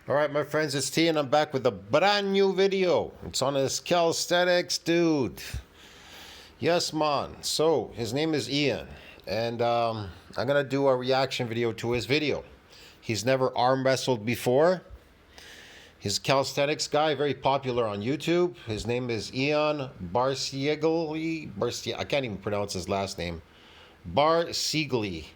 All right, my friends, it's T, and I'm back with a brand new video. It's on this calisthenics dude. Yes, man. So his name is Ian, and I'm gonna do a reaction video to his video. He's never arm wrestled before. He's a calisthenics guy, very popular on YouTube. His name is Ian Barsiegli. I can't even pronounce his last name. Barsiegli.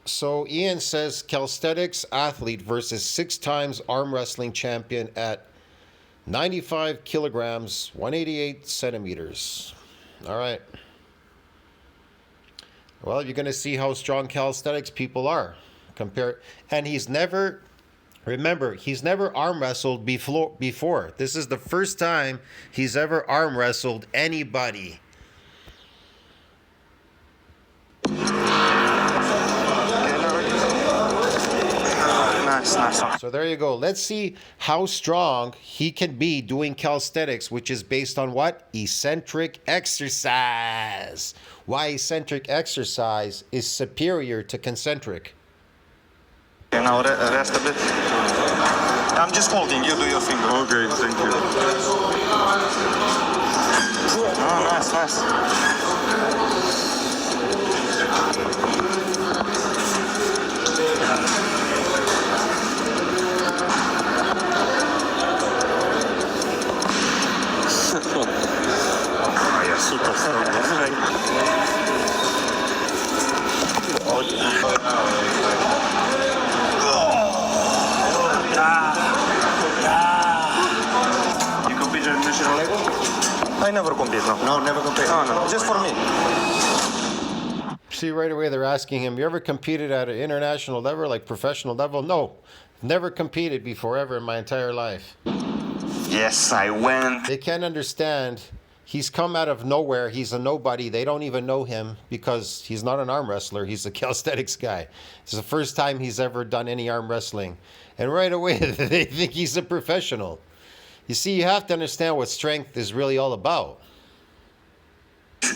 So Ian says calisthenics athlete versus 6 times arm wrestling champion at 95 kilograms, 188 centimeters. All right. Well, you're going to see how strong calisthenics people are. And he's never arm wrestled before. This is the first time he's ever arm wrestled anybody. Nice. So there you go. Let's see how strong he can be doing calisthenics, which is based on what? Eccentric exercise. Why eccentric exercise is superior to concentric. Okay, now rest a bit. I'm just holding, you do your finger. Okay, thank you. Oh, nice. Ja, super strong. You compete at national level? I never compete, no. No, never compete. No, just for me. See, right away they're asking him, you ever competed at an international level, like professional level? No, never competed before ever in my entire life. Yes, I went. They can't understand. He's come out of nowhere. He's a nobody. They don't even know him because he's not an arm wrestler. He's a calisthenics guy. It's the first time he's ever done any arm wrestling. And right away, they think he's a professional. You see, you have to understand what strength is really all about.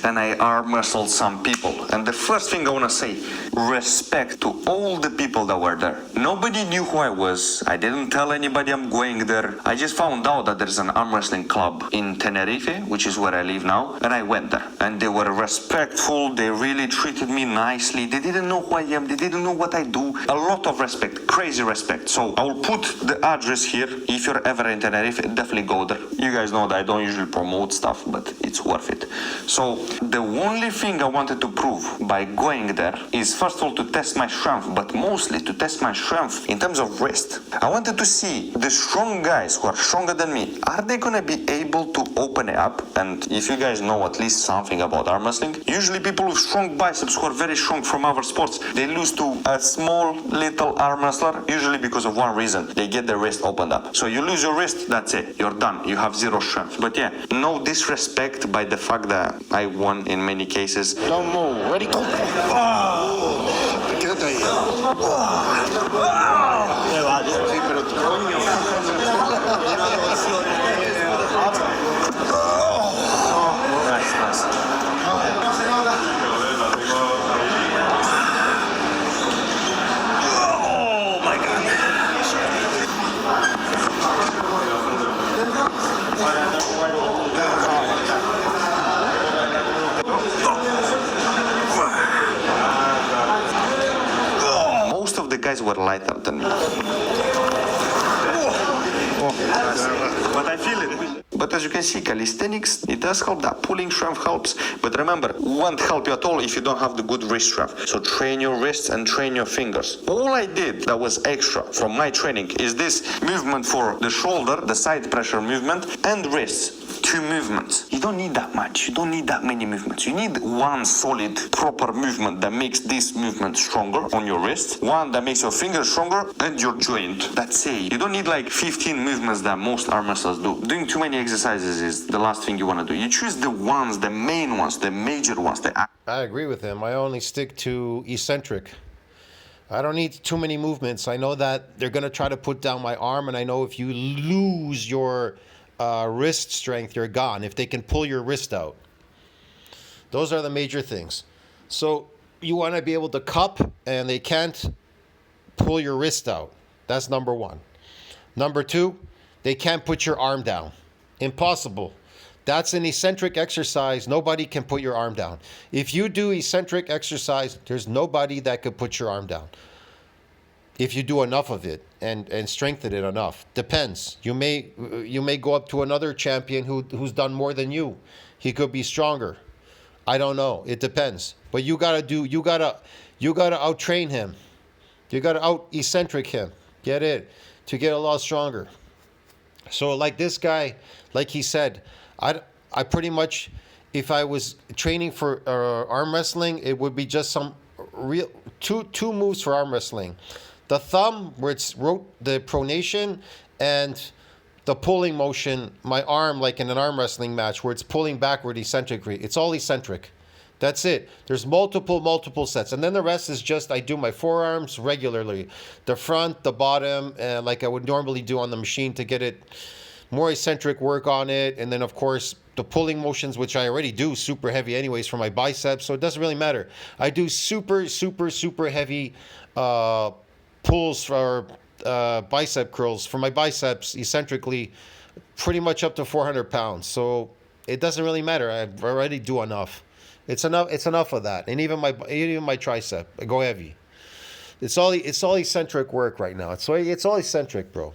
And I arm wrestled some people. And the first thing I want to say, respect to all the people that were there. Nobody knew who I was. I didn't tell anybody I'm going there. I just found out that there's an arm wrestling club in Tenerife, which is where I live now. And I went there. And they were respectful. They really treated me nicely. They didn't know who I am. They didn't know what I do. A lot of respect, crazy respect. So I'll put the address here. If you're ever in Tenerife, definitely go there. You guys know that I don't usually promote stuff, but it's worth it. So the only thing I wanted to prove by going there is first of all to test my strength, but mostly to test my strength in terms of wrist. I wanted to see the strong guys who are stronger than me, are they gonna be able to open it up? And if you guys know at least something about arm wrestling, usually people with strong biceps who are very strong from other sports, they lose to a small little arm wrestler, usually because of one reason, they get their wrist opened up. So you lose your wrist, that's it, you're done, you have zero strength. But yeah, no disrespect by the fact that I won in many cases. Don't move. Ready, go. Quédate ahí. Sí, pero coño. Nice. Oh my God. Most of the guys were lighter than me. But I feel it. But as you can see, calisthenics, it does help. That pulling strength helps. But remember, it won't help you at all if you don't have the good wrist strength. So train your wrists and train your fingers. All I did that was extra from my training is this movement for the shoulder, the side pressure movement, and wrists. 2 movements. You don't need that much. You don't need that many movements. You need one solid, proper movement that makes this movement stronger on your wrist, one that makes your fingers stronger, and your joint. That's it. You don't need like 15 movements that most arm wrestlers do. Doing too many exercises is the last thing you want to do. You choose the ones, the main ones, the major ones. I agree with him. I only stick to eccentric. I don't need too many movements. I know that they're going to try to put down my arm, and I know if you lose your wrist strength, you're gone. If they can pull your wrist out. Those are the major things. So you want to be able to cup, and they can't pull your wrist out. That's number one. Number two, they can't put your arm down. Impossible. That's an eccentric exercise. Nobody can put your arm down. If you do eccentric exercise, there's nobody that could put your arm down. If you do enough of it and strengthen it enough. Depends. You may go up to another champion who's done more than you. He could be stronger. I don't know. It depends. But you gotta out train him. You gotta out eccentric him. Get it? To get a lot stronger. So like this guy, like he said, I pretty much, if I was training for arm wrestling, it would be just some real two moves for arm wrestling. The thumb, where it's the pronation, and the pulling motion, my arm, like in an arm wrestling match, where it's pulling backward eccentrically. It's all eccentric. That's it. There's multiple sets. And then the rest is just, I do my forearms regularly. The front, the bottom, like I would normally do on the machine to get it more eccentric work on it. And then, of course, the pulling motions, which I already do super heavy anyways for my biceps. So it doesn't really matter. I do super heavy pulls for bicep curls for my biceps eccentrically, pretty much up to 400 pounds. So it doesn't really matter. I already do enough. It's enough of that. And even my tricep, I go heavy. It's all eccentric work right now. It's all eccentric, bro.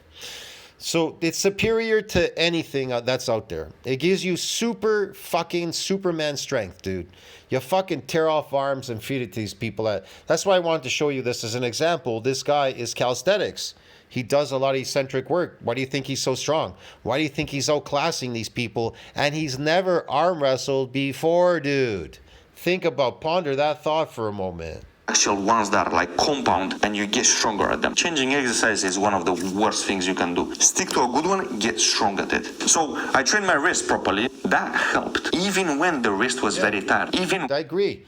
So it's superior to anything that's out there. It gives you Superman strength, dude. You fucking tear off arms and feed it to these people. That's why I wanted to show you this as an example. This guy is calisthenics. He does a lot of eccentric work. Why do you think he's so strong? Why do you think he's outclassing these people? And he's never arm wrestled before, dude. Ponder that thought for a moment. Actual ones that are like compound and you get stronger at them. Changing exercise is one of the worst things you can do. Stick to a good one, get strong at it. So I trained my wrist properly. That helped. Even when the wrist was very tired. I agree.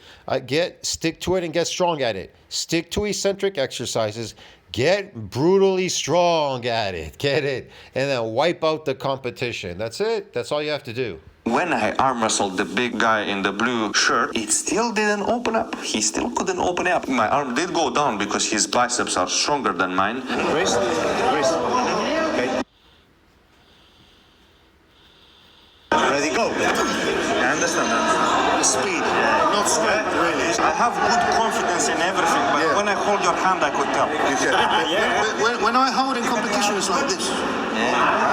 Stick to it and get strong at it. Stick to eccentric exercises. Get brutally strong at it. Get it. And then wipe out the competition. That's it. That's all you have to do. When I arm wrestled the big guy in the blue shirt, it still didn't open up. He still couldn't open up. My arm did go down because his biceps are stronger than mine. Wrist. Okay. Ready, go. I understand that. Speed, not strength, really. I have good confidence in everything, but when I hold your hand, I could tell. When I hold in competition, it's like this.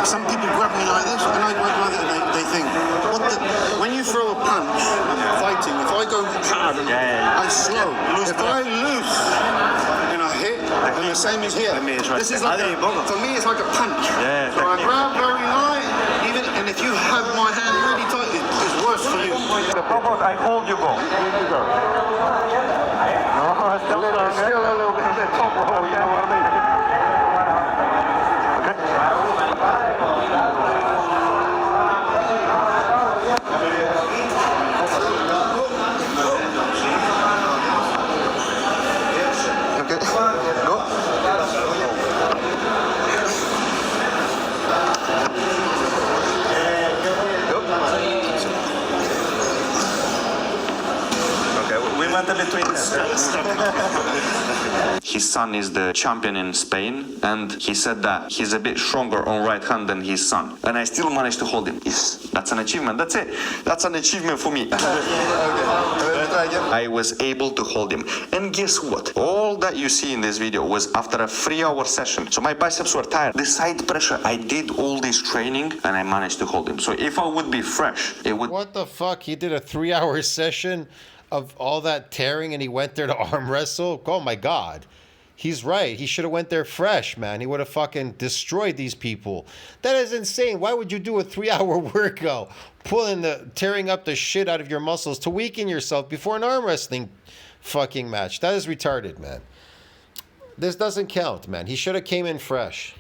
Some people grab me like this, and I grab like that, and they think, when you throw a punch, fighting, if I go hard, I slow. If I loose, and I hit, and the same as here. This is like for me, it's like a punch. So I grab very light, and if you have my hand really tight, it's worse for you. How about I hold you go? No, still a little bit of the top roll, you know what I mean? His son is the champion in Spain, and he said that he's a bit stronger on right hand than his son. And I still managed to hold him. Yes, that's an achievement. That's it. That's an achievement for me. I was able to hold him. And guess what? All that you see in this video was after a 3-hour session. So my biceps were tired. The side pressure, I did all this training and I managed to hold him. So if I would be fresh, it would... What the fuck? He did a 3-hour session of all that tearing and he went there to arm wrestle? Oh my God. He's right. He should have went there fresh, man. He would have fucking destroyed these people. That is insane. Why would you do a 3-hour workout, tearing up the shit out of your muscles to weaken yourself before an arm wrestling fucking match? That is retarded, man. This doesn't count, man. He should have came in fresh.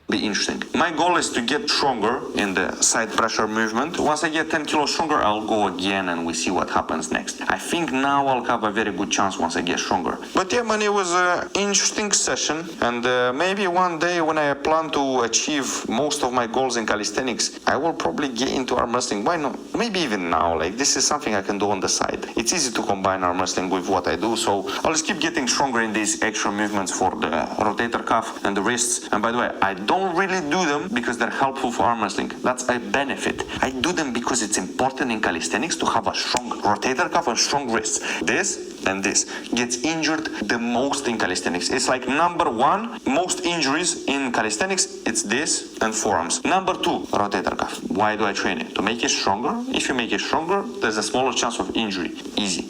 Be interesting. My goal is to get stronger in the side pressure movement. Once I get 10 kilos stronger, I'll go again and we see what happens next. I think now I'll have a very good chance once I get stronger. But yeah, man, it was an interesting session, and maybe one day when I plan to achieve most of my goals in calisthenics, I will probably get into arm wrestling. Why not? Maybe even now, like this is something I can do on the side. it's easy to combine arm wrestling with what I do. So I'll just keep getting stronger in these extra movements for the rotator cuff and the wrists. And by the way, I don't really do them because they're helpful for arm wrestling. That's a benefit. I do them because it's important in calisthenics to have a strong rotator cuff and strong wrists. This and this gets injured the most in calisthenics. It's like number one, most injuries in calisthenics, it's this and forearms. Number two, rotator cuff. Why do I train it? To make it stronger. If you make it stronger, there's a smaller chance of injury. Easy.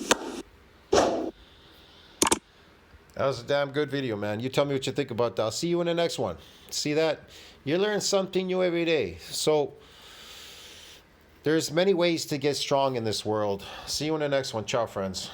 That was a damn good video, man. You tell me what you think about that. I'll see you in the next one. See that? You learn something new every day. So there's many ways to get strong in this world. See you in the next one. Ciao, friends.